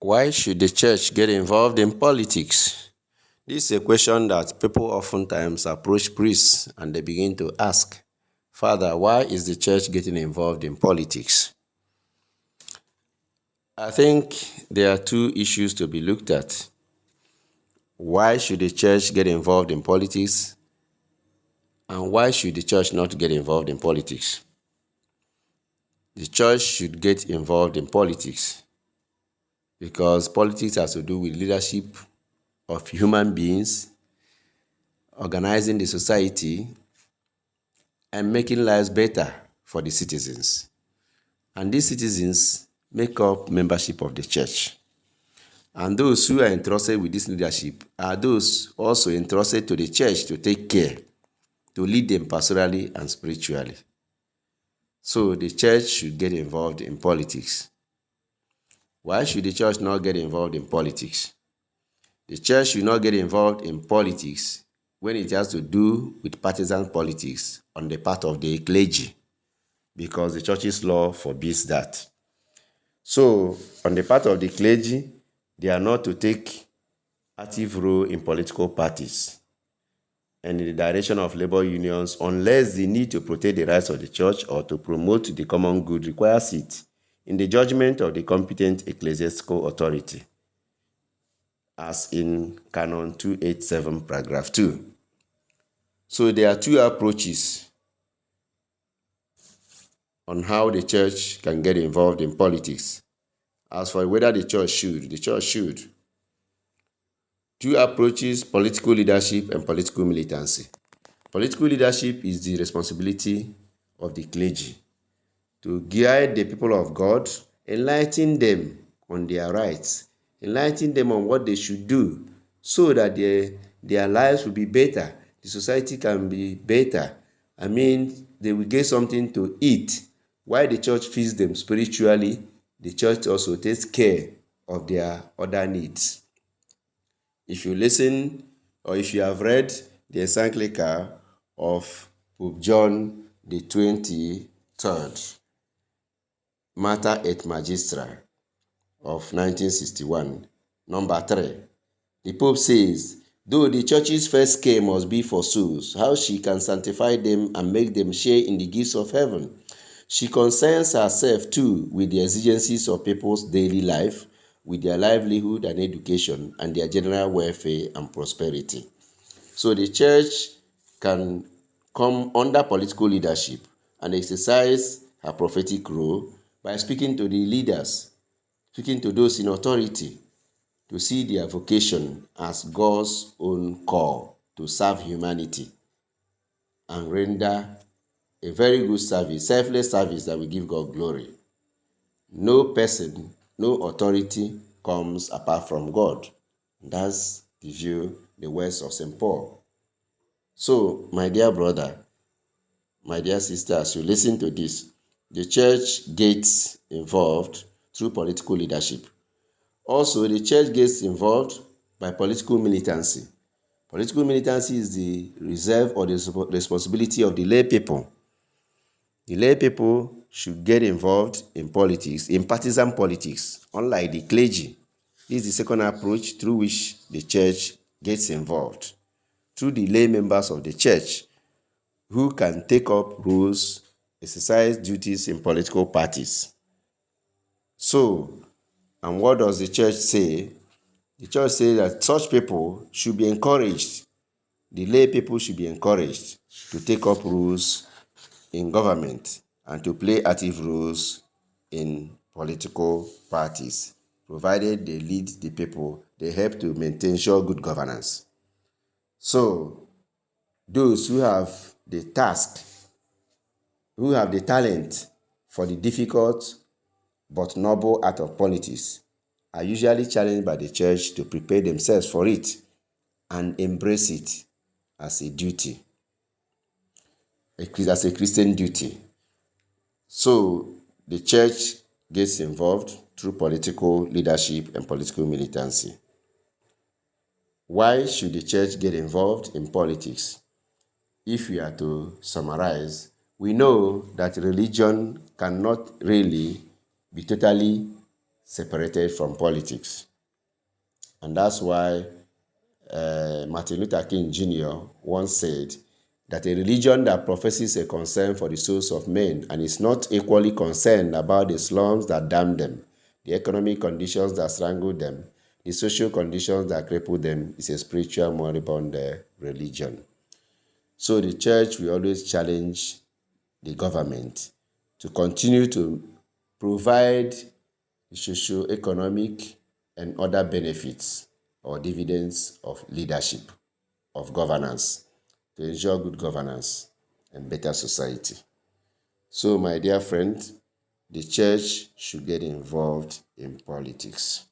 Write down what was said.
Why should the church get involved in politics? This is a question that people oftentimes approach priests and they begin to ask, Father, why is the church getting involved in politics? I think there are two issues to be looked at. Why should the church get involved in politics? And why should the church not get involved in politics? The church should get involved in politics because politics has to do with leadership of human beings, organizing the society, and making lives better for the citizens. And these citizens make up membership of the church. And those who are entrusted with this leadership are those also entrusted to the church to take care, to lead them pastorally and spiritually. So the church should get involved in politics. Why should the church not get involved in politics? The church should not get involved in politics when it has to do with partisan politics on the part of the clergy, because the church's law forbids that. So, on the part of the clergy, they are not to take active role in political parties and in the direction of labor unions unless the need to protect the rights of the church or to promote the common good requires it in the judgment of the competent ecclesiastical authority, as in Canon 287, paragraph 2. So there are two approaches on how the church can get involved in politics. As for whether the church should. Two approaches: political leadership and political militancy. Political leadership is the responsibility of the clergy to guide the people of God, enlighten them on their rights, enlighten them on what they should do so that their lives will be better, the society can be better. They will get something to eat. While the church feeds them spiritually, the church also takes care of their other needs. If you listen or if you have read the encyclical of Pope John the 23rd, Mater et Magistra of 1961, number 3, the Pope says, though the church's first care must be for souls, how she can sanctify them and make them share in the gifts of heaven. She concerns herself too with the exigencies of people's daily life, with their livelihood and education, and their general welfare and prosperity. So the church can come under political leadership and exercise her prophetic role by speaking to the leaders, speaking to those in authority, to see their vocation as God's own call to serve humanity and render a very good service, selfless service that will give God glory. No person, no authority comes apart from God. That's the view, the words of St. Paul. So, my dear brother, my dear sister, as you listen to this, the church gets involved through political leadership. Also, the church gets involved by political militancy. Political militancy is the reserve or the responsibility of the lay people. The lay people should get involved in politics, in partisan politics, unlike the clergy. This is the second approach through which the church gets involved, through the lay members of the church who can take up roles, exercise duties in political parties. So, and what does the church say? The church says that such people should be encouraged. The lay people should be encouraged to take up roles in government and to play active roles in political parties, provided they lead the people, they help to maintain sure good governance. So, those who have the task, who have the talent for the difficult but noble art of politics, are usually challenged by the church to prepare themselves for it and embrace it as a duty, as a Christian duty. So the church gets involved through political leadership and political militancy. Why should the church get involved in politics? If we are to summarize, we know that religion cannot really be totally separated from politics. And that's why Martin Luther King Jr. once said that a religion that professes a concern for the souls of men and is not equally concerned about the slums that damn them, the economic conditions that strangle them, the social conditions that cripple them, is a spiritual moribund religion. So the church will always challenge the government to continue to provide the socio-economic and other benefits or dividends of leadership, of governance, to ensure good governance and better society. So, my dear friend, the church should get involved in politics.